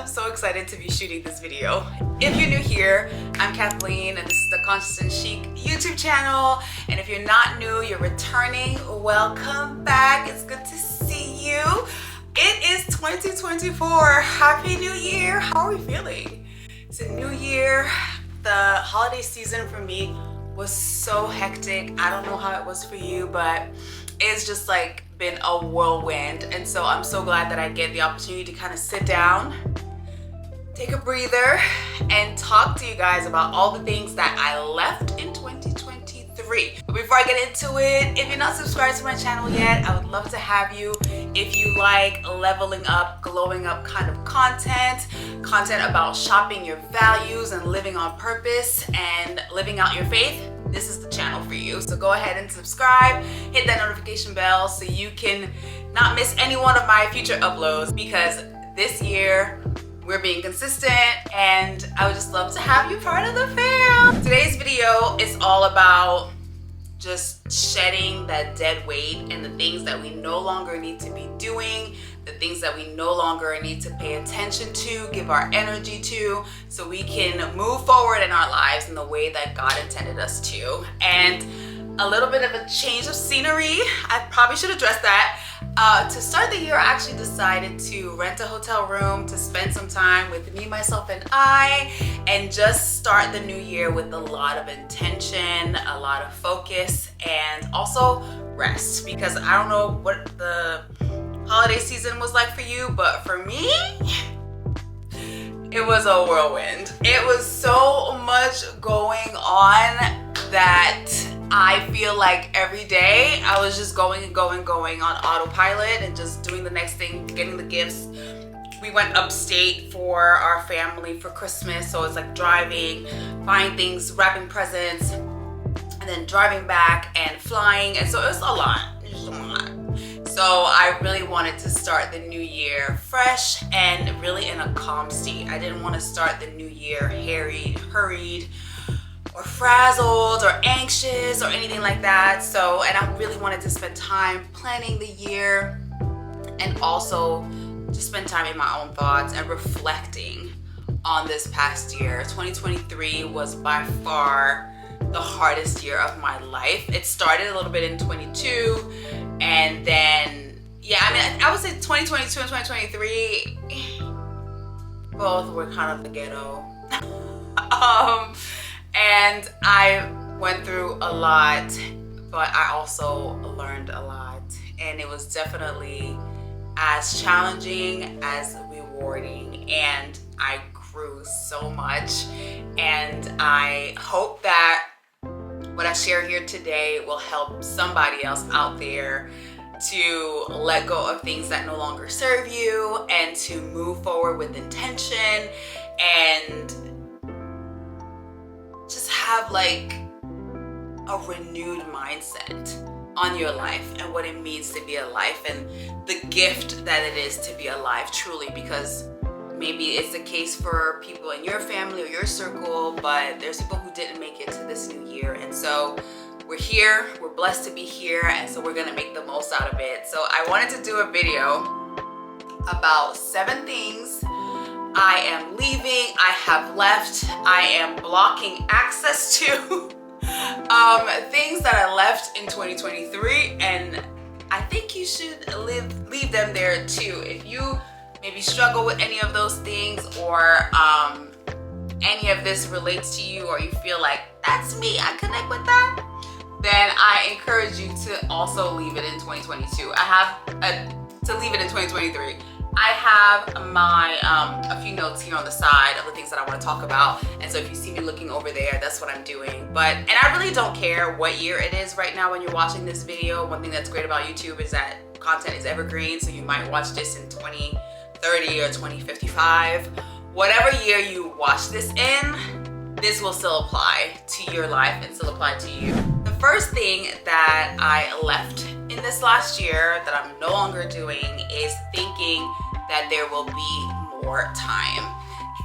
I'm so excited to be shooting this video. If you're new here, I'm Kathleen and this is the Conscious and Chic YouTube channel. And if you're not new, you're returning, welcome back. It's good to see you. It is 2024. Happy New Year. How are we feeling? It's a new year. The holiday season for me was so hectic. I don't know how it was for you, but it's just like been a whirlwind. And so I'm so glad that I get the opportunity to kind of sit down, take a breather, and talk to you guys about all the things that I left in 2023. But before I get into it, if you're not subscribed to my channel yet, I would love to have you. If you like leveling up, glowing up kind of content about shopping your values and living on purpose and living out your faith, this is the channel for you. So go ahead and subscribe, hit that notification bell so you can not miss any one of my future uploads, because this year we're being consistent and I would just love to have you part of the fam. Today's video is all about just shedding that dead weight and the things that we no longer need to be doing, the things that we no longer need to pay attention to, give our energy to, so we can move forward in our lives in the way that God intended us to. And a little bit of a change of scenery. I probably should address that. To start the year, I actually decided to rent a hotel room to spend some time with me, myself, and I, and just start the new year with a lot of intention, a lot of focus, and also rest. Because I don't know what the holiday season was like for you, but for me, it was a whirlwind. It was so much going on that I feel like every day I was just going on autopilot and just doing the next thing, getting the gifts. We went upstate for our family for Christmas, so it's like driving, buying things, wrapping presents, and then driving back and flying. And so it was a lot. So I really wanted to start the new year fresh and really in a calm state. I didn't want to start the new year hurried, or frazzled or anxious or anything like that. So, and I really wanted to spend time planning the year and also just spend time in my own thoughts and reflecting on this past year. 2023 was by far the hardest year of my life. It started a little bit in 22, and then, yeah, I mean, I would say 2022 and 2023, both were kind of the ghetto. And I went through a lot, but I also learned a lot. And it was definitely as challenging as rewarding. And I grew so much. And I hope that what I share here today will help somebody else out there to let go of things that no longer serve you and to move forward with intention and just have like a renewed mindset on your life and what it means to be alive and the gift that it is to be alive truly, because maybe it's the case for people in your family or your circle, but there's people who didn't make it to this new year. And so we're here, we're blessed to be here, and so we're gonna make the most out of it. So I wanted to do a video about 7 things I am leaving, I have left, I am blocking access to, things that I left in 2023, and I think you should leave them there too. If you maybe struggle with any of those things, or any of this relates to you, or you feel like, that's me, I connect with that, then I encourage you to also leave it in 2022. I have to leave it in 2023. I have my a few notes here on the side of the things that I want to talk about, and so if you see me looking over there, that's what I'm doing. And I really don't care what year it is right now when you're watching this video. One thing that's great about YouTube is that content is evergreen, so you might watch this in 2030 or 2055. Whatever year you watch this in, this will still apply to your life and still apply to you. The first thing that I left in this last year that I'm no longer doing is thinking that there will be more time,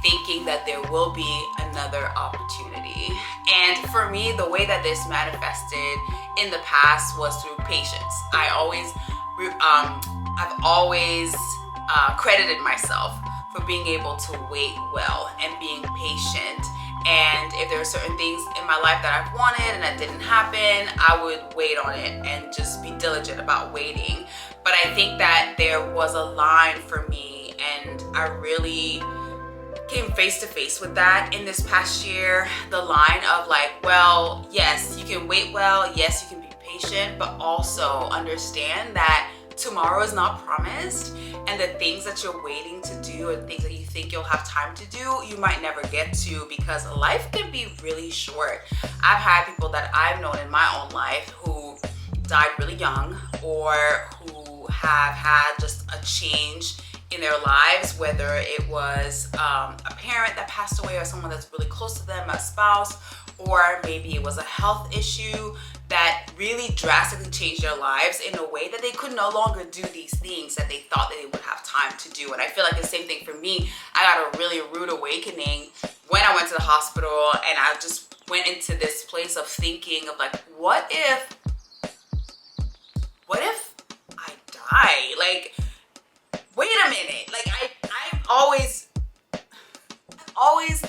thinking that there will be another opportunity. And for me, the way that this manifested in the past was through patience. I've always credited myself for being able to wait well and being patient. And if there are certain things in my life that I've wanted and that didn't happen, I would wait on it and just be diligent about waiting. But I think that there was a line for me, and I really came face to face with that in this past year. The line of like, well, yes, you can wait well, yes, you can be patient, but also understand that tomorrow is not promised, and the things that you're waiting to do and things that you think you'll have time to do, you might never get to, because life can be really short. I've had people that I've known in my own life who died really young, or who have had just a change in their lives, whether it was a parent that passed away or someone that's really close to them, a spouse, or maybe it was a health issue that really drastically changed their lives in a way that they could no longer do these things that they thought that they would have time to do. And I feel like the same thing for me. I got a really rude awakening when I went to the hospital, and I just went into this place of thinking of like, what if I die? Like, wait a minute. Like, I always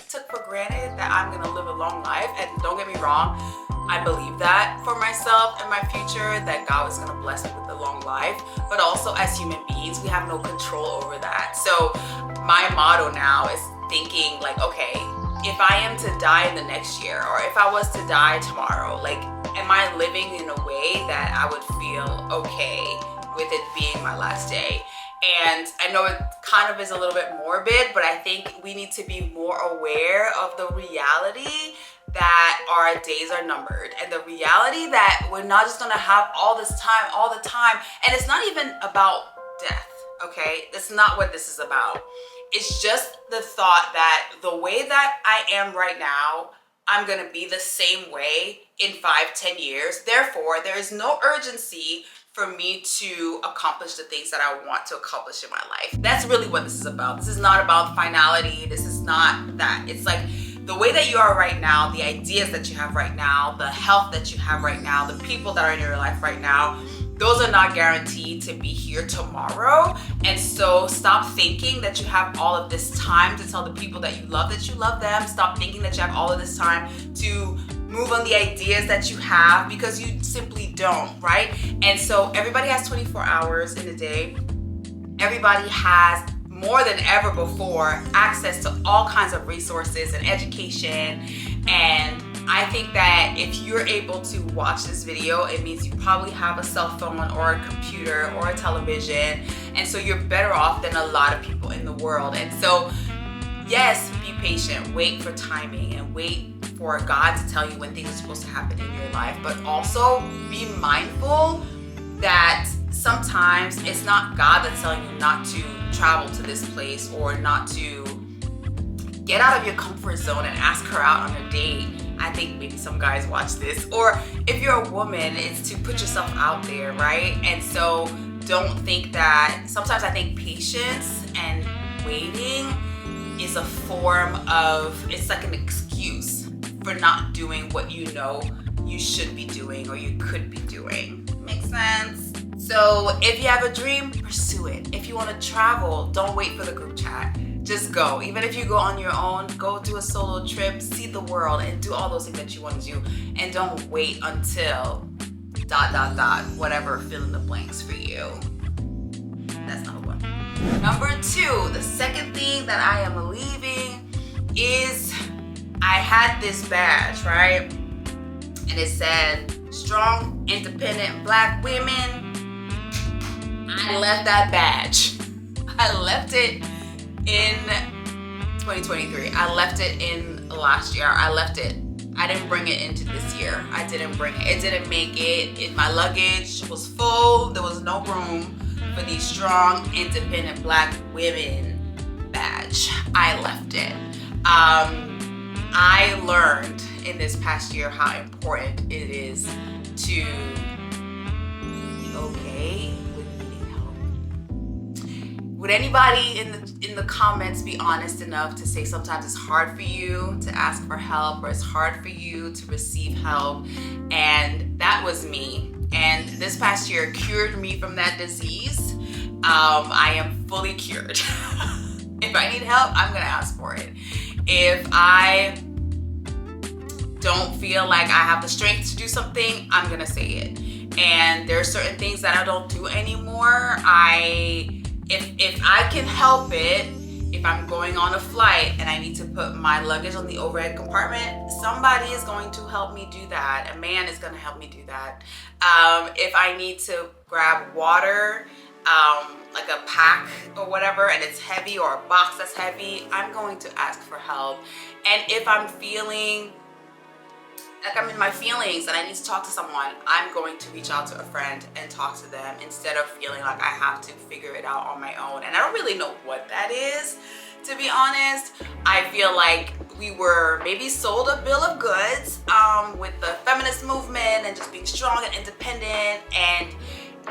took for granted that I'm gonna live a long life, and don't get me wrong, I believe that for myself and my future, that God was gonna bless me with a long life. But also, as human beings, we have no control over that. So my motto now is thinking like, okay, if I am to die in the next year, or if I was to die tomorrow, like, am I living in a way that I would feel okay with it being my last day? And I know it kind of is a little bit morbid, but I think we need to be more aware of the reality that our days are numbered, and the reality that we're not just gonna have all this time, all the time. And it's not even about death, okay? That's not what this is about. It's just the thought that the way that I am right now, I'm gonna be the same way in 5-10 years. Therefore, there is no urgency for me to accomplish the things that I want to accomplish in my life. That's really what this is about. This is not about finality. This is not that. It's like the way that you are right now, the ideas that you have right now, the health that you have right now, the people that are in your life right now, those are not guaranteed to be here tomorrow. And so stop thinking that you have all of this time to tell the people that you love them. Stop thinking that you have all of this time to move on the ideas that you have, because you simply don't, right? And so everybody has 24 hours in a day. Everybody has, more than ever before, access to all kinds of resources and education. And I think that if you're able to watch this video, it means you probably have a cell phone or a computer or a television. And so you're better off than a lot of people in the world. And so, yes, be patient, wait for timing, and wait for God to tell you when things are supposed to happen in your life. But also be mindful that sometimes it's not God that's telling you not to travel to this place, or not to get out of your comfort zone and ask her out on a date. I think maybe some guys watch this. Or if you're a woman, it's to put yourself out there, right? And so don't think that, sometimes I think patience and waiting is a form of, it's like an excuse for not doing what you know you should be doing or you could be doing. Make sense? So if you have a dream, pursue it. If you want to travel, don't wait for the group chat. Just go. Even if you go on your own, go do a solo trip, see the world, and do all those things that you want to do. And don't wait until ... whatever fill in the blanks for you. That's number one. Number two, the second thing that I am leaving is, I had this badge, right? And it said, strong, independent Black women. I left that badge. I left it in 2023. I left it in last year. I left it. I didn't bring it into this year. I didn't bring it. It didn't make it. My luggage was full. There was no room for the strong, independent Black women badge. I left it. I learned in this past year how important it is to be okay with needing help. Would anybody in the comments be honest enough to say sometimes it's hard for you to ask for help, or it's hard for you to receive help? And that was me. And this past year cured me from that disease. I am fully cured. if I need help, I'm gonna ask for it. If I don't feel like I have the strength to do something, I'm gonna say it. And there are certain things that I don't do anymore. If I can help it, if I'm going on a flight and I need to put my luggage on the overhead compartment, somebody is going to help me do that. A man is going to help me do that. If I need to grab water, like a pack or whatever, and it's heavy, or a box that's heavy, I'm going to ask for help. And if I'm feeling like I'm in my feelings and I need to talk to someone, I'm going to reach out to a friend and talk to them instead of feeling like I have to figure it out on my own. And I don't really know what that is, to be honest. I feel like we were maybe sold a bill of goods with the feminist movement and just being strong and independent, and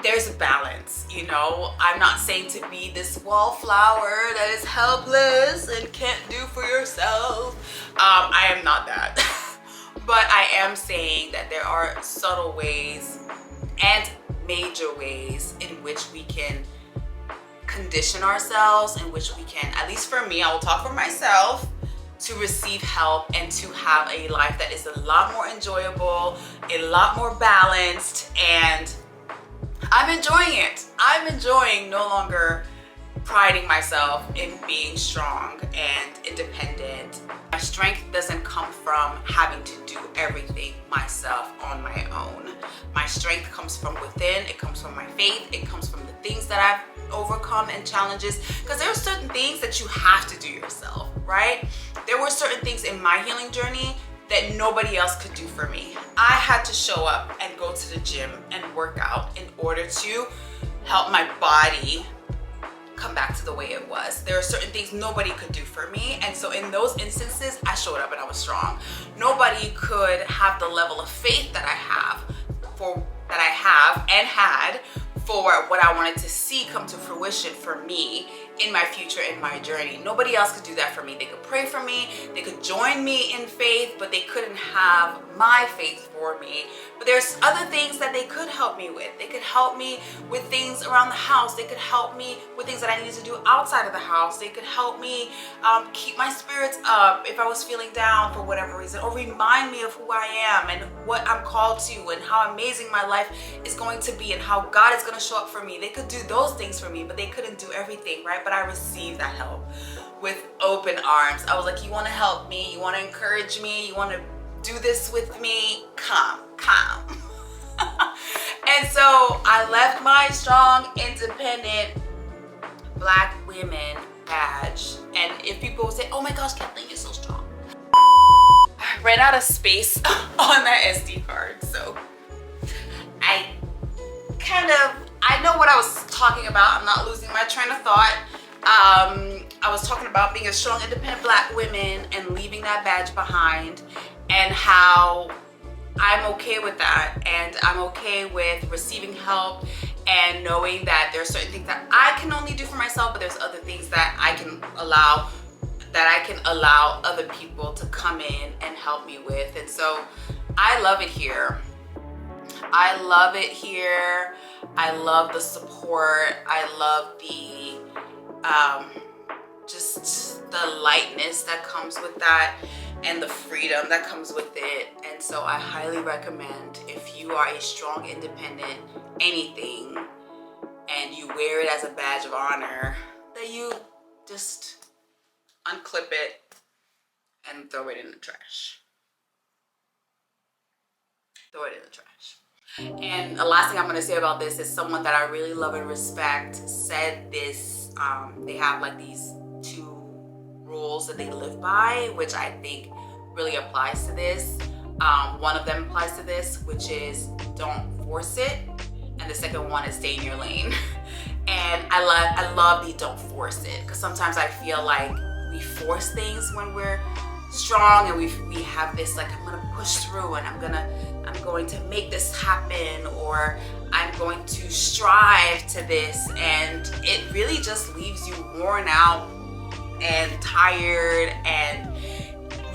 there's a balance, you know. I'm not saying to be this wallflower that is helpless and can't do for yourself. I am not that. But I am saying that there are subtle ways and major ways in which we can condition ourselves, in which we can, at least for me, I will talk for myself, to receive help and to have a life that is a lot more enjoyable, a lot more balanced, and I'm enjoying it. I'm enjoying no longer priding myself in being strong and independent. My strength doesn't come from having to do everything myself on my own. My strength comes from within. It comes from my faith. It comes from the things that I've overcome and challenges, because there are certain things that you have to do yourself, right? There were certain things in my healing journey that nobody else could do for me. I had to show up and go to the gym and work out in order to help my body come back to the way it was. There are certain things nobody could do for me, and so in those instances I showed up and I was strong. Nobody could have the level of faith that I have and had for what I wanted to see come to fruition for me in my future, in my journey. Nobody else could do that for me. They could pray for me, they could join me in faith, but they couldn't have my faith for me. But there's other things that they could help me with. They could help me with things around the house. They could help me with things that I needed to do outside of the house. They could help me keep my spirits up if I was feeling down for whatever reason, or remind me of who I am and what I'm called to and how amazing my life is going to be and how God is going to show up for me. They could do those things for me, but they couldn't do everything, right? But I received that help with open arms. I was like, you want to help me? You want to encourage me? You want to do this with me? Come. And so I left my strong, independent Black women badge. And if people would say, oh my gosh, Kathleen, you're so strong, I ran out of space on that SD card. So I know what I was talking about. I'm not losing my train of thought. I was talking about being a strong, independent Black woman and leaving that badge behind, and how I'm okay with that, and I'm okay with receiving help and knowing that there are certain things that I can only do for myself, but there's other things that I can allow other people to come in and help me with. And so I love it here. I love it here. I love the support. I love the just the lightness that comes with that and the freedom that comes with it. And so I highly recommend, if you are a strong, independent anything and you wear it as a badge of honor, that you just unclip it and throw it in the trash. Throw it in the trash. And the last thing I'm going to say about this is someone that I really love and respect said this. They have like these 2 rules that they live by, which I think really applies to this. One of them applies to this, which is don't force it, and the second one is stay in your lane. And I love the don't force it, because sometimes I feel like we force things when we're strong, and we have this like, I'm gonna push through, and I'm going to make this happen, or I'm going to strive to this, and it really just leaves you worn out and tired and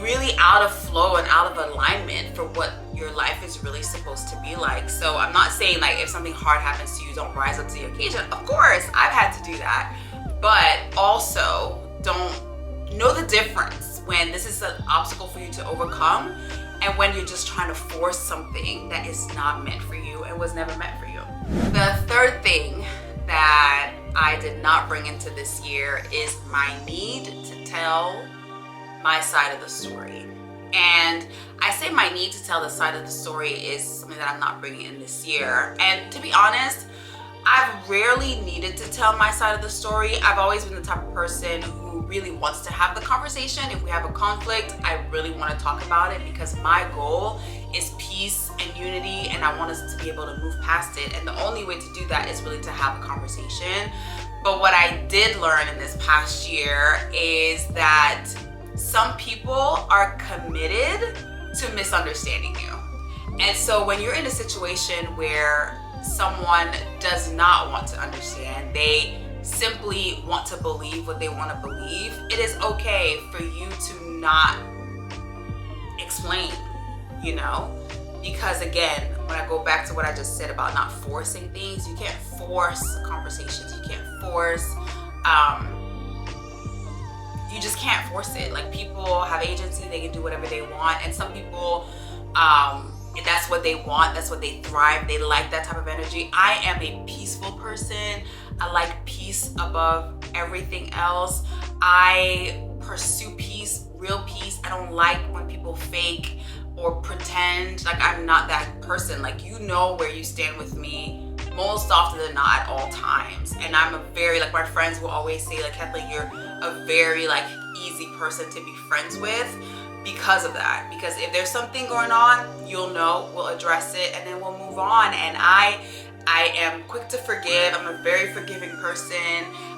really out of flow and out of alignment for what your life is really supposed to be like. So I'm not saying like if something hard happens to you, don't rise up to the occasion. Of course, I've had to do that, but also don't know the difference when this is an obstacle for you to overcome and when you're just trying to force something that is not meant for you and was never meant for you. The third thing that I did not bring into this year is my need to tell my side of the story. And I say my need to tell the side of the story is something that I'm not bringing in this year. And to be honest, I've rarely needed to tell my side of the story. I've always been the type of person who really wants to have the conversation. If we have a conflict, I really want to talk about it because my goal is peace and unity, and I want us to be able to move past it. And the only way to do that is really to have a conversation. But what I did learn in this past year is that some people are committed to misunderstanding you. And so when you're in a situation where someone does not want to understand, they simply want to believe what they want to believe, it is okay for you to not explain, you know? Because again, when I go back to what I just said about not forcing things, you can't force conversations, you can't force, you just can't force it. Like, people have agency, they can do whatever they want, and some people, that's what they want, that's what they thrive, they like that type of energy. I am a peaceful person. I like peace above everything else. I pursue peace, real peace. I don't like when people fake or pretend. Like, I'm not that person. Like, you know where you stand with me most often than not at all times. And I'm a very, like, my friends will always say, like, Kathleen, you're a very, like, easy person to be friends with because of that. Because if there's something going on, you'll know, we'll address it, and then we'll move on. And I am quick to forgive. I'm a very forgiving person.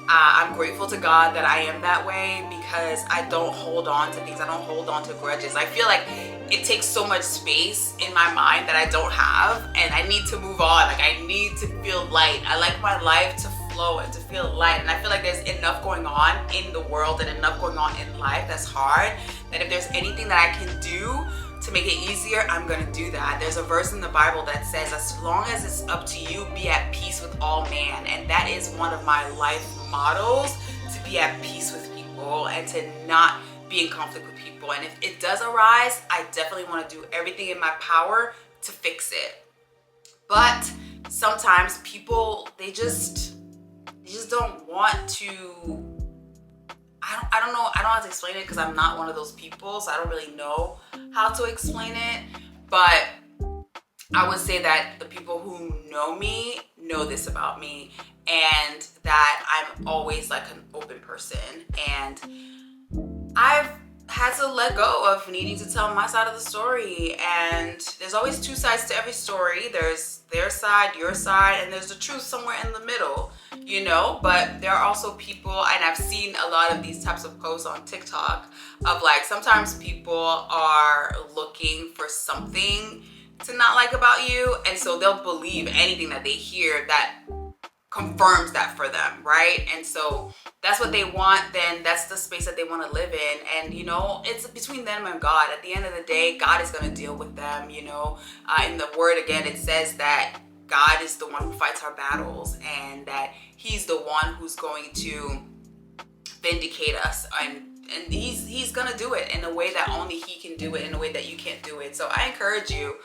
I'm grateful to God that I am that way because I don't hold on to things. I don't hold on to grudges. I feel like it takes so much space in my mind that I don't have, and I need to move on. Like, I need to feel light. I like my life to flow and to feel light, and I feel like there's enough going on in the world and enough going on in life that's hard, that if there's anything that I can do to make it easier, I'm gonna do that. There's a verse in the Bible that says, as long as it's up to you, be at peace with all man. And that is one of my life models, to be at peace with people and to not be in conflict with people. And if it does arise, I definitely want to do everything in my power to fix it. But sometimes people, they just don't want to. I don't know how to explain it because I'm not one of those people, so I don't really know how to explain it. But I would say that the people who know me know this about me, and that I'm always like an open person. And I've had to let go of needing to tell my side of the story. And there's always two sides to every story. There's their side, your side, and there's the truth somewhere in the middle, you know? But there are also people, and I've seen a lot of these types of posts on TikTok of, like, sometimes people are looking for something to not like about you, and so they'll believe anything that they hear that confirms that for them, right? And so that's what they want, then that's the space that they want to live in. And, you know, it's between them and God. At the end of the day, God is going to deal with them, you know. In the word, again, it says that God is the one who fights our battles, and that he's the one who's going to vindicate us, and he's gonna do it in a way that only he can do it, in a way that you can't do it. So I encourage you,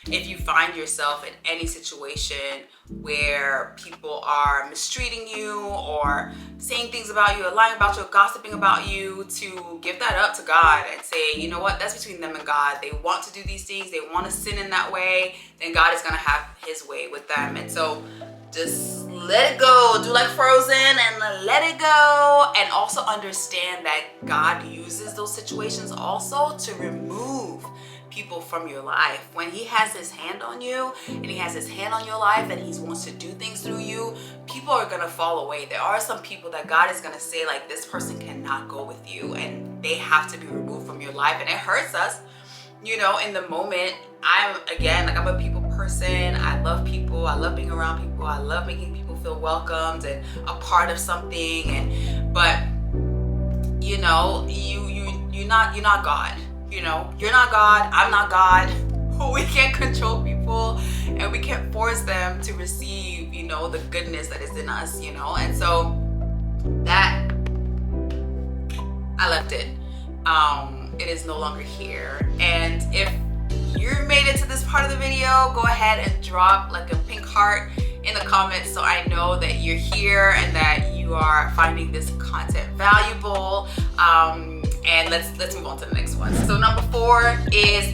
if you find yourself in any situation where people are mistreating you or saying things about you or lying about you or gossiping about you, to give that up to God and say, you know what, that's between them and God. They want to do these things, they want to sin in that way, then God is gonna have his way with them. And so just let it go. Do like Frozen and let it go. And also understand that God uses those situations also to remove people from your life. When he has his hand on you and he has his hand on your life and he wants to do things through you, people are gonna fall away. There are some people that God is gonna say, like, this person cannot go with you, and they have to be removed from your life. And it hurts us, you know, in the moment. I'm a people person. I love people. I love being around people. I love making people feel welcomed and a part of something. But you know, you're not God. You know, you're not God. I'm not God. We can't control people, and we can't force them to receive, you know, the goodness that is in us. You know, and so that I left it. It is no longer here. And if you made it to this part of the video, go ahead and drop like a pink heart in the comments so I know that you're here and that you are finding this content valuable. And let's move on to the next one. So number 4 is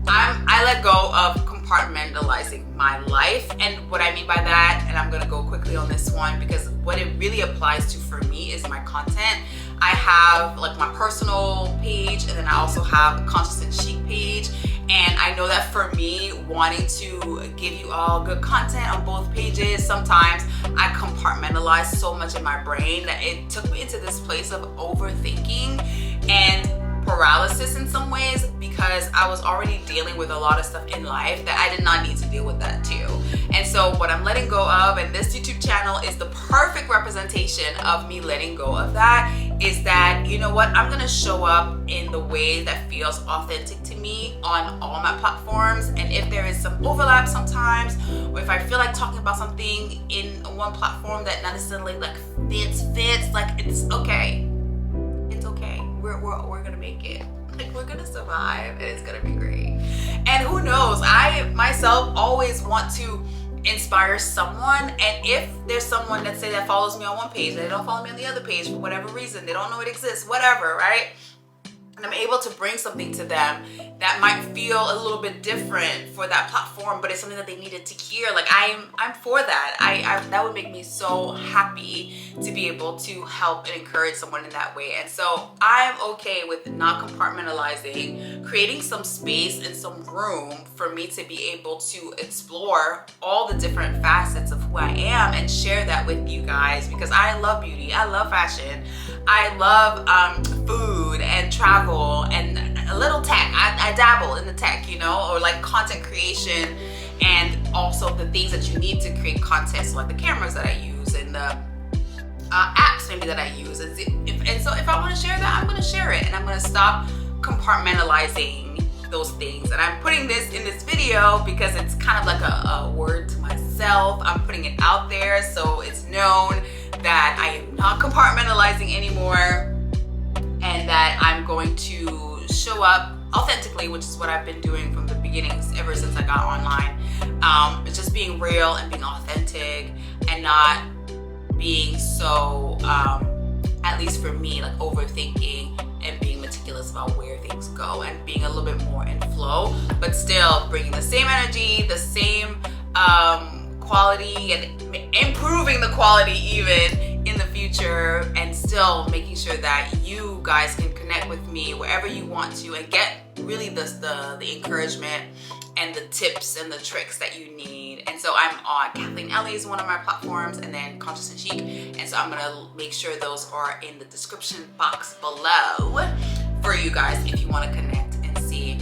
I let go of compartmentalizing my life. And what I mean by that, and I'm gonna go quickly on this one because what it really applies to for me is my content. I have like my personal page, and then I also have a Conscious and Chic page. And I know that for me, wanting to give you all good content on both pages, sometimes I compartmentalize so much in my brain that it took me into this place of overthinking and paralysis in some ways, because I was already dealing with a lot of stuff in life that I did not need to deal with that too. And so what I'm letting go of, and this YouTube channel is the perfect representation of me letting go of that, is that, you know what, I'm gonna show up in the way that feels authentic to me on all my platforms. And if there is some overlap sometimes, or if I feel like talking about something in one platform that not necessarily like fits, like it's okay. It's okay. We're gonna make it. Like, we're gonna survive and it's gonna be great. And who knows, I myself always want to inspire someone. And if there's someone, let's say, that follows me on one page, they don't follow me on the other page for whatever reason, they don't know it exists, whatever, right? And I'm able to bring something to them that might feel a little bit different for that platform, but it's something that they needed to hear. Like, I'm for that. That would make me so happy to be able to help and encourage someone in that way. And so I'm okay with not compartmentalizing, creating some space and some room for me to be able to explore all the different facets of who I am and share that with you guys, because I love beauty, I love fashion, I love food and travel and a little tech. I dabble in the tech, you know, or like content creation, and also the things that you need to create content, so like the cameras that I use and the apps maybe that I use. And so if I want to share that, I'm going to share it, and I'm going to stop compartmentalizing those things. And I'm putting this in this video because it's kind of like a word to myself. I'm putting it out there so it's known that I am not compartmentalizing anymore, and that I'm going to show up authentically, which is what I've been doing from the beginnings ever since I got online. It's just being real and being authentic, and not being so, at least for me, like overthinking and being meticulous about where things go, and being a little bit more in flow, but still bringing the same energy, the same quality, and improving the quality even in the future, and still making sure that you guys can connect with me wherever you want to and get really the encouragement and the tips and the tricks that you need. And so I'm on Kathleen Ellie is one of my platforms, and then Conscious and Chic. And so I'm gonna make sure those are in the description box below for you guys if you want to connect and see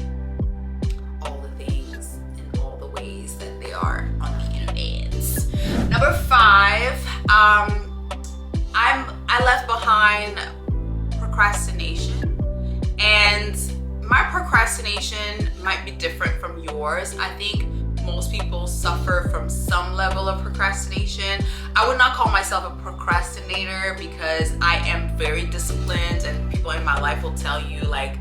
all the things and all the ways that they are on the internet. Number 5, I left behind procrastination, and my procrastination might be different from yours. I think most people suffer from some level of procrastination. I would not call myself a procrastinator because I am very disciplined, and people in my life will tell you, like,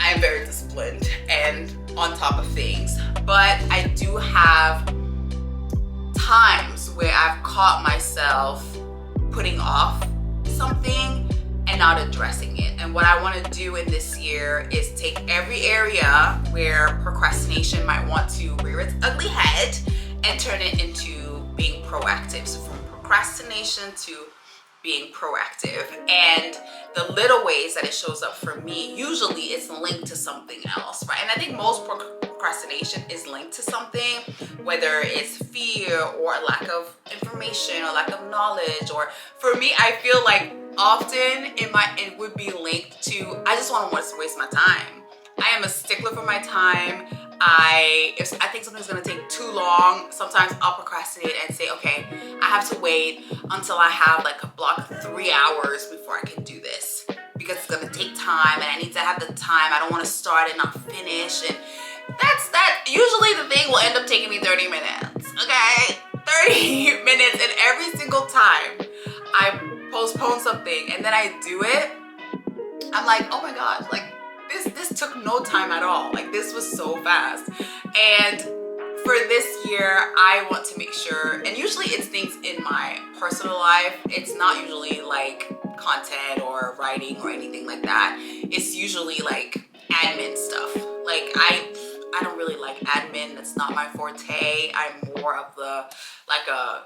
I'm very disciplined and on top of things. But I do have times where I've caught myself putting off something and not addressing it. And what I want to do in this year is take every area where procrastination might want to rear its ugly head and turn it into being proactive. So from procrastination to being proactive. And the little ways that it shows up for me, usually it's linked to something else, right? And I think most procrastination is linked to something, whether it's fear or lack of information or lack of knowledge. Or for me, I feel like often it would be linked to, I just want to waste my time. I am a stickler for my time. If I think something's gonna take too long, sometimes I'll procrastinate and say, okay, I have to wait until I have like a block 3 hours before I can do this, because it's gonna take time and I need to have the time. I don't want to start and not finish, and that's that. Usually the thing will end up taking me 30 minutes, okay? 30 minutes, and every single time I postpone something and then I do it, I'm like, oh my gosh, like this took no time at all. Like this was so fast. And for this year, I want to make sure, and usually it's things in my personal life. It's not usually like content or writing or anything like that. It's usually like admin stuff. Like I don't really like admin. That's not my forte. I'm more of the like a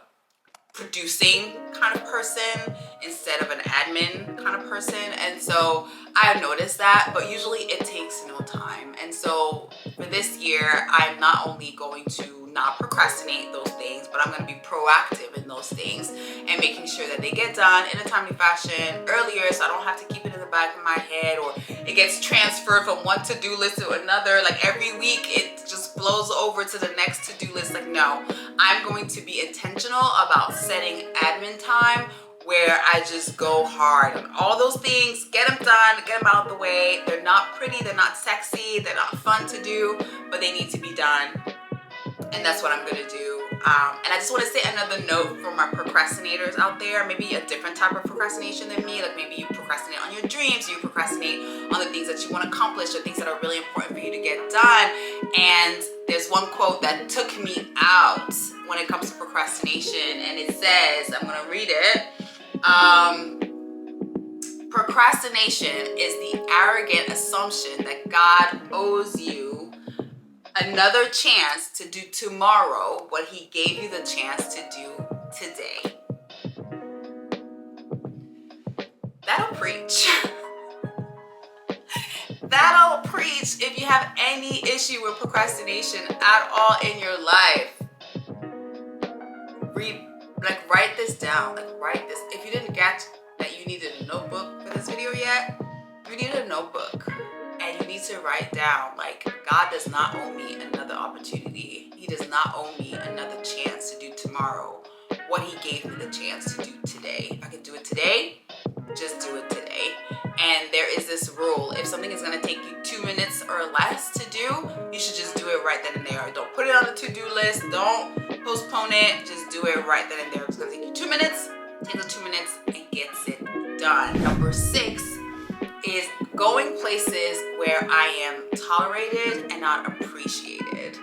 producing kind of person instead of an admin kind of person. And so I've noticed that, but usually it takes no time. And so for this year, I'm not only going to not procrastinate those things, but I'm going to be proactive in those things and making sure that they get done in a timely fashion earlier, so I don't have to keep it in the back of my head, or it gets transferred from one to-do list to another. Like every week it just flows over to the next to-do list. Like, no, I'm going to be intentional about setting admin time where I just go hard on all those things, get them done, get them out of the way. They're not pretty, they're not sexy, they're not fun to do, but they need to be done. And that's what I'm gonna do. And I just want to say another note for my procrastinators out there, maybe a different type of procrastination than me. Like maybe you procrastinate on your dreams, you procrastinate on the things that you want to accomplish, or things that are really important for you to get done. And there's one quote that took me out when it comes to procrastination, and it says, I'm gonna read it. Procrastination is the arrogant assumption that God owes you another chance to do tomorrow what he gave you the chance to do today. That'll preach. That'll preach if you have any issue with procrastination at all in your life. Write this down. Write this. If you didn't get that you needed a notebook for this video yet, you need a notebook. And you need to write down, like, God does not owe me another opportunity. He does not owe me another chance to do tomorrow what he gave me the chance to do today. If I can do it today, just do it today. And there is this rule. If something is going to take you 2 minutes or less to do, you should just do it right then and there. Don't put it on the to-do list. Don't postpone it. Just do it right then and there. It's going to take you 2 minutes. Take the 2 minutes and gets it done. Number 6 is going places where I am tolerated and not appreciated.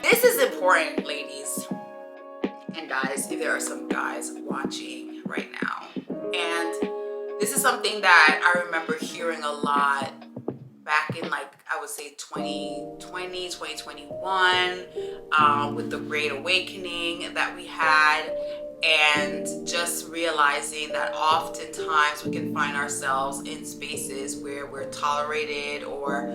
This is important, ladies and guys, if there are some guys watching right now. And this is something that I remember hearing a lot back in, like, I would say 2020, 2021, with the Great Awakening that we had. And just realizing that oftentimes we can find ourselves in spaces where we're tolerated, or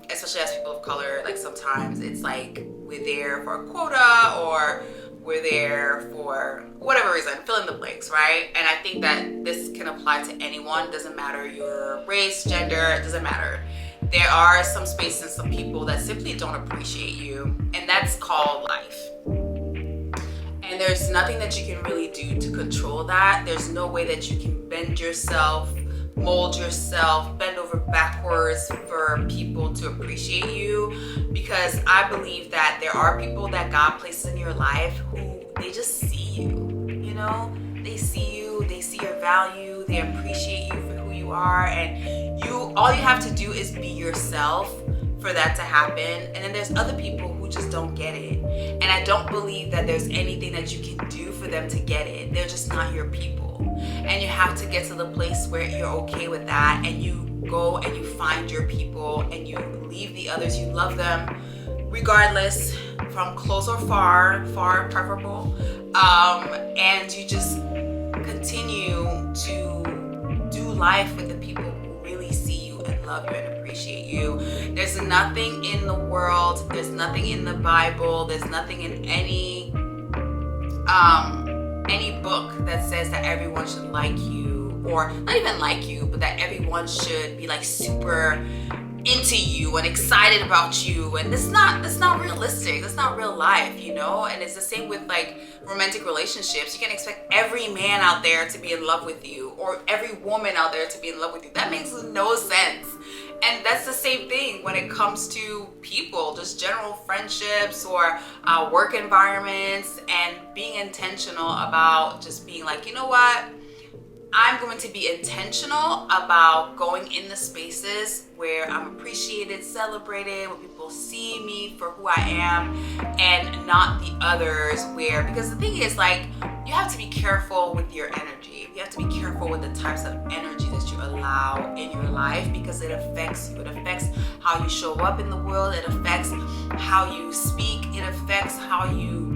especially as people of color, like sometimes it's like we're there for a quota, or we're there for whatever reason, fill in the blanks, right? And I think that this can apply to anyone. It doesn't matter your race, gender, it doesn't matter. There are some spaces and some people that simply don't appreciate you, and that's called life. And there's nothing that you can really do to control that. There's no way that you can bend yourself, mold yourself, bend over backwards for people to appreciate you. Because I believe that there are people that God places in your life who they just see you, you know? They see you, they see your value, they appreciate you for who you are. And all you have to do is be yourself for that to happen. And then there's other people who just don't get it. And I don't believe that there's anything that you can do for them to get it. They're just not your people. And you have to get to the place where you're okay with that, and you go and you find your people and you leave the others. You love them regardless, from close or far preferable. And you just continue to do life with the people who really see you and love you and appreciate you. There's nothing in the world, there's nothing in the Bible, there's nothing in any book that says that everyone should like you, or not even like you, but that everyone should be like super into you and excited about you. And that's not realistic. That's not real life, you know? And it's the same with like romantic relationships. You can expect every man out there to be in love with you, or every woman out there to be in love with you. That makes no sense. And that's the same thing when it comes to people, just general friendships or work environments, and being intentional about just being like, you know what? I'm going to be intentional about going in the spaces where I'm appreciated, celebrated, where people see me for who I am, and not the others where, because the thing is, like, you have to be careful with your energy. You have to be careful with the types of energy that you allow in your life, because it affects you. It affects how you show up in the world. It affects how you speak. It affects how you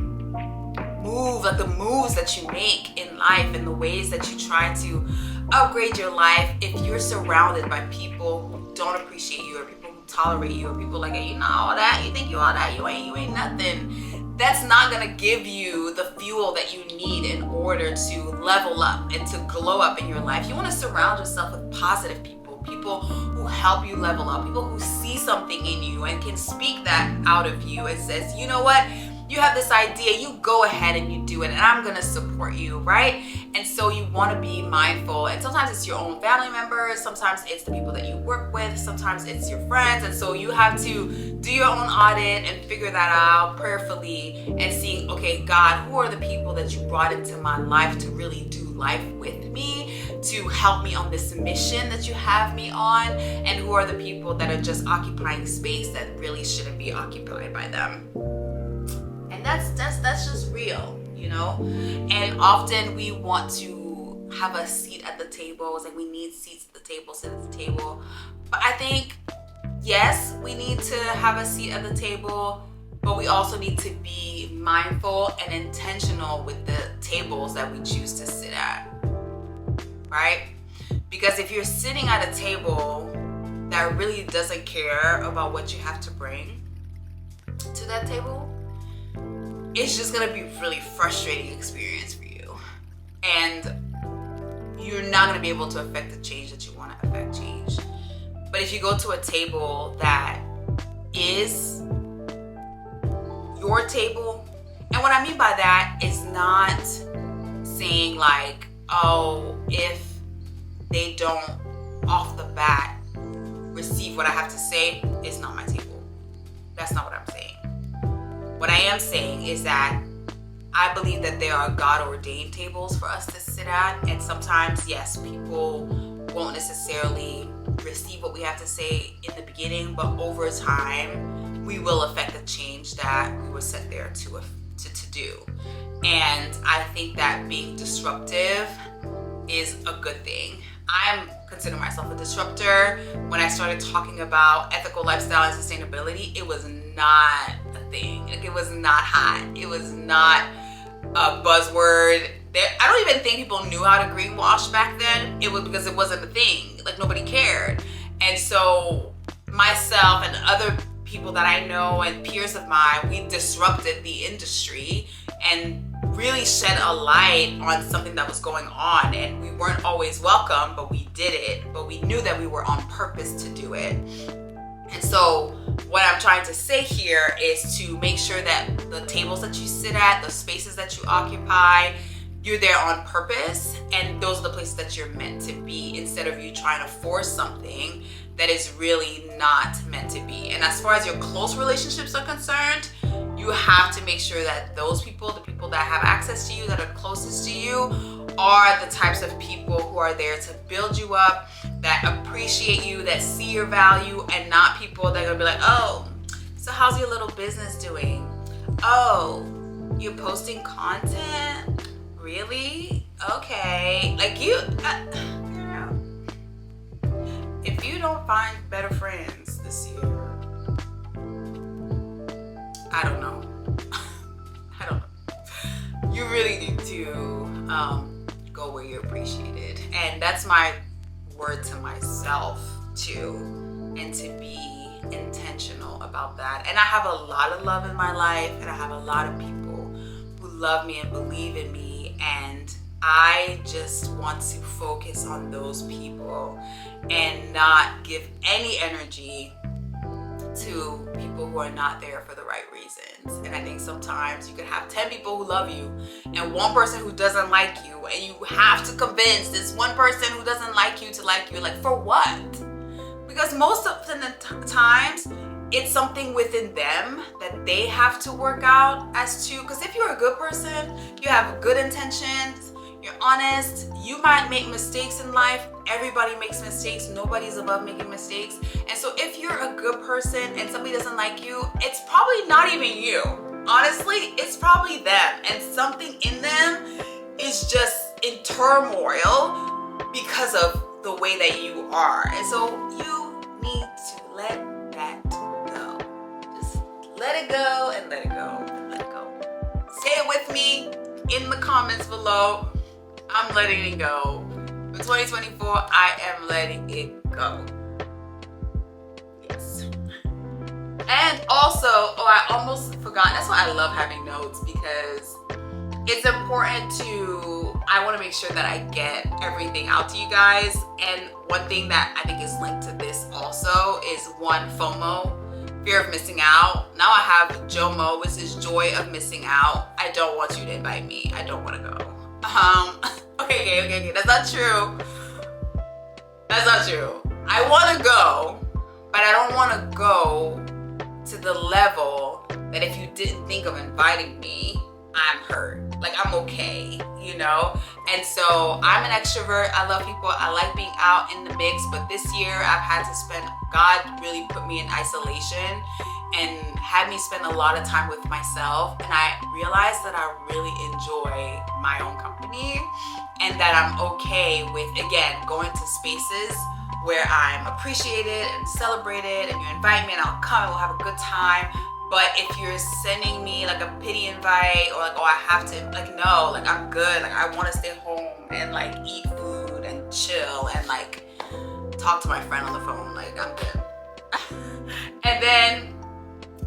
move, like the moves that you make in life and the ways that you try to upgrade your life. If you're surrounded by people who don't appreciate you, or people who tolerate you, or people like, hey, you know all that, you think you all that, you ain't nothing, that's not gonna give you the fuel that you need in order to level up and to glow up in your life. You want to surround yourself with positive people, people who help you level up, people who see something in you and can speak that out of you and says, you know what, you have this idea, you go ahead and you do it, and I'm gonna support you, right? And so you want to be mindful, and sometimes it's your own family members, sometimes it's the people that you work with, sometimes it's your friends, and so you have to do your own audit and figure that out prayerfully and seeing, okay, God, who are the people that you brought into my life to really do life with me, to help me on this mission that you have me on, and who are the people that are just occupying space that really shouldn't be occupied by them. And that's just real, you know? And often we want to have a seat at the table. It's like we need seats at the table, sit at the table. But I think, yes, we need to have a seat at the table, but we also need to be mindful and intentional with the tables that we choose to sit at, right? Because if you're sitting at a table that really doesn't care about what you have to bring to that table, it's just gonna be a really frustrating experience for you. And you're not gonna be able to affect the change that you wanna affect change. But if you go to a table that is your table, and what I mean by that is not saying like, oh, if they don't off the bat receive what I have to say, it's not my table. That's not what I'm saying. What I am saying is that I believe that there are God-ordained tables for us to sit at, and sometimes, yes, people won't necessarily receive what we have to say in the beginning, but over time, we will affect the change that we were set there to do. And I think that being disruptive is a good thing. I'm considering myself a disruptor. When I started talking about ethical lifestyle and sustainability, it was not a thing. Like, it was not hot. It was not a buzzword. I don't even think people knew how to greenwash back then. It was because it wasn't a thing. Like, nobody cared. And so myself and other people that I know and peers of mine, we disrupted the industry and really shed a light on something that was going on. And we weren't always welcome, but we did it. But we knew that we were on purpose to do it. And so what I'm trying to say here is to make sure that the tables that you sit at, the spaces that you occupy, you're there on purpose, and those are the places that you're meant to be, instead of you trying to force something that is really not meant to be. And as far as your close relationships are concerned, you have to make sure that those people, the people that have access to you, that are closest to you, are the types of people who are there to build you up, that appreciate you, that see your value, and not people that are gonna be like, oh, so how's your little business doing? Oh, you're posting content? Really? Okay. Like, if you don't find better friends this year, I don't know. I don't know. You really need to go where you're appreciated. And that's my word to myself too, and to be intentional about that. And I have a lot of love in my life, and I have a lot of people who love me and believe in me, and I just want to focus on those people and not give any energy to people who are not there for the right reasons. And I think sometimes you can have 10 people who love you and one person who doesn't like you, and you have to convince this one person who doesn't like you to like you. Like, for what? Because most of the times it's something within them that they have to work out as to, because if you're a good person, you have good intentions, you're honest, you might make mistakes in life. Everybody makes mistakes. Nobody's above making mistakes. And so if you're a good person and somebody doesn't like you, it's probably not even you. Honestly, it's probably them. And something in them is just in turmoil because of the way that you are. And so you need to let that go. Just let it go and let it go and let it go. Say it with me in the comments below. I'm letting it go. For 2024, I am letting it go. Yes. And also, I almost forgot. That's why I love having notes, because it's important I want to make sure that I get everything out to you guys. And one thing that I think is linked to this also is FOMO, fear of missing out. Now I have JOMO, which is joy of missing out. I don't want you to invite me. I don't want to go. Okay. That's not true. That's not true. I want to go, but I don't want to go to the level that if you didn't think of inviting me, I'm hurt. Like, I'm okay, you know? And so I'm an extrovert. I love people. I like being out in the mix. But this year I've had to God really put me in isolation and had me spend a lot of time with myself. And I realized that I really enjoy my own company and that I'm okay with, again, going to spaces where I'm appreciated and celebrated, and you invite me and I'll come and we'll have a good time. But if you're sending me like a pity invite, or like, oh, I have to, like, no, like, I'm good. Like, I want to stay home and like eat food and chill and like talk to my friend on the phone. Like, I'm good. And then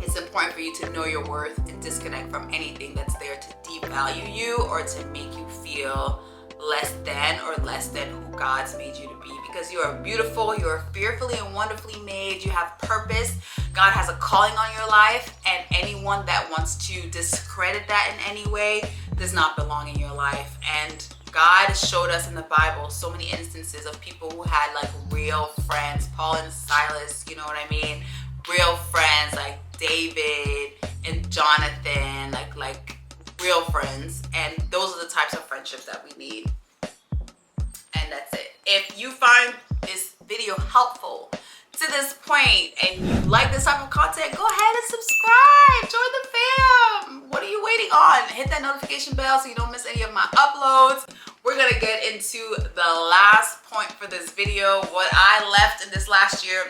it's important for you to know your worth and disconnect from anything that's there to devalue you or to make you feel less than who God's made you to be, because you are beautiful, you are fearfully and wonderfully made, you have purpose. God has a calling on your life, and anyone that wants to discredit that in any way does not belong in your life. And God showed us in the Bible so many instances of people who had like real friends, Paul and Silas, you know what I mean? Real friends like David and Jonathan, like real friends. And those are the types of friendships that we need. And that's it. If you find this video helpful to this point and you like this type of content, go ahead and subscribe. Join the fam. What are you waiting on? Hit that notification bell so you don't miss any of my uploads. We're gonna get into the last point for this video. What I left in this last year,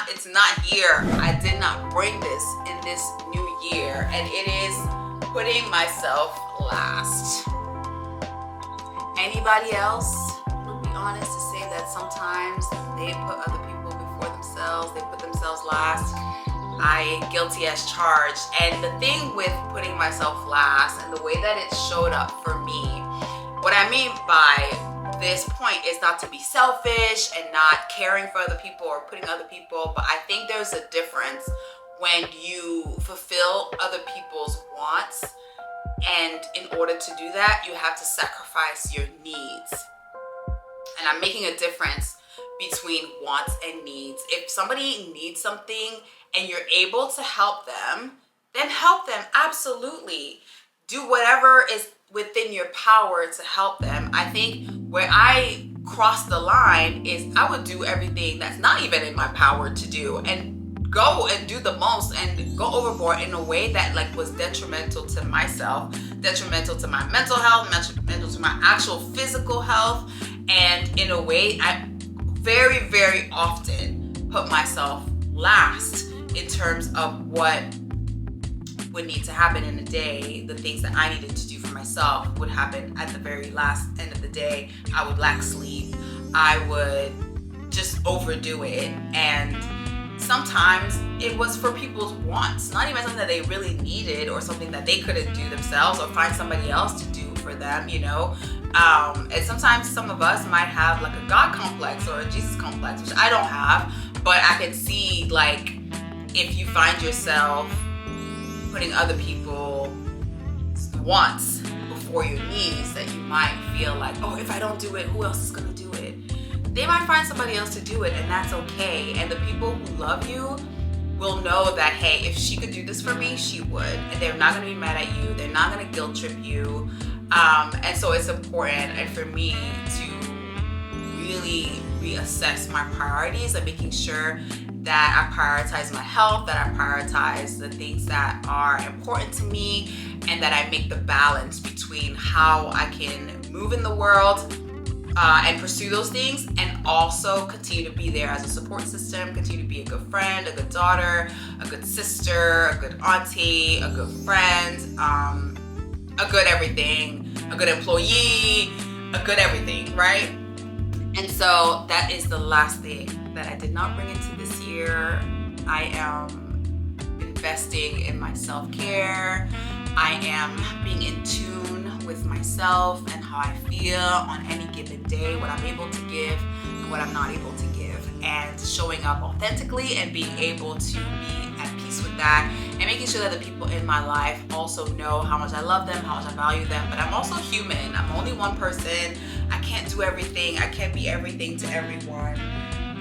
it's not here. I did not bring this in this new year, and it is putting myself last. Anybody else would be honest to say that sometimes they put other people before themselves, they put themselves last. I guilty as charged. And the thing with putting myself last and the way that it showed up for me, what I mean by this point is not to be selfish and not caring for other people or putting other people, but I think there's a difference when you fulfill other people's wants, and in order to do that, you have to sacrifice your needs. And I'm making a difference between wants and needs. If somebody needs something and you're able to help them, then help them, absolutely. Do whatever is within your power to help them. I think where I cross the line is I would do everything that's not even in my power to do, and go and do the most and go overboard in a way that like was detrimental to myself, detrimental to my mental health, detrimental to my actual physical health. And in a way, I very, very often put myself last in terms of what would need to happen in a day. The things that I needed to do for myself would happen at the very last end of the day. I would lack sleep. I would just overdo it. And sometimes it was for people's wants, not even something that they really needed or something that they couldn't do themselves or find somebody else to do for them, you know. And sometimes some of us might have like a God complex or a Jesus complex, which I don't have, but I can see like if you find yourself putting other people's wants before your needs, that you might feel like, oh, if I don't do it, who else is gonna do it? They might find somebody else to do it, and that's okay. And the people who love you will know that, hey, if she could do this for me, she would. And they're not gonna be mad at you. They're not gonna guilt trip you. And so it's important for me to really reassess my priorities and making sure that I prioritize my health, that I prioritize the things that are important to me, and that I make the balance between how I can move in the world and pursue those things, and also continue to be there as a support system, continue to be a good friend, a good daughter, a good sister, a good auntie, a good friend, a good everything, a good employee, a good everything, right? And so that is the last thing that I did not bring into this year. I am investing in my self-care. I am being in tune with myself and how I feel on any given day, what I'm able to give and what I'm not able to give, and showing up authentically and being able to be at peace with that, and making sure that the people in my life also know how much I love them, how much I value them. But I'm also human. I'm only one person. I can't do everything. I can't be everything to everyone.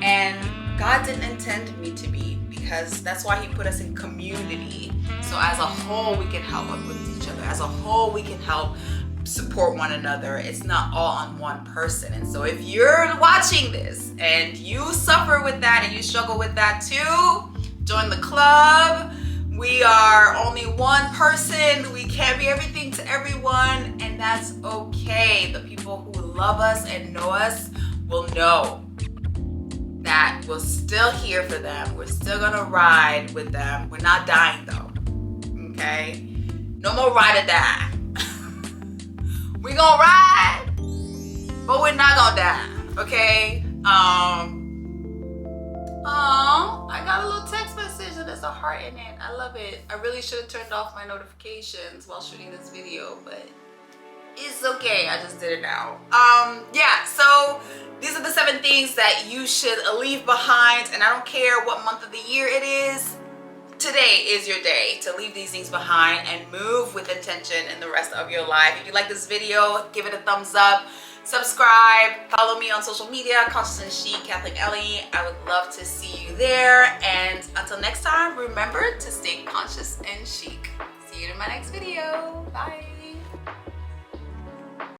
And God didn't intend me to be, because that's why He put us in community. So as a whole, we can help uplift each other. As a whole, we can help support one another. It's not all on one person. And so if you're watching this and you suffer with that and you struggle with that too, join the club. We are only one person. We can't be everything to everyone, and that's okay. The people who love us and know us will know that we're still here for them. We're still gonna ride with them. We're not dying though, okay? No more ride or die. We gonna ride, but we're not gonna die, okay? I got a little text message and there's a heart in it. I love it. I really should have turned off my notifications while shooting this video, but it's okay. I just did it now. Yeah, so these are the 7 things that you should leave behind, and I don't care what month of the year it is. Today is your day to leave these things behind and move with intention in the rest of your life. If you like this video, give it a thumbs up. Subscribe, follow me on social media, Conscious and Chic, Kathleen Ellie. I would love to see you there. And until next time, remember to stay conscious and chic. See you in my next video. Bye.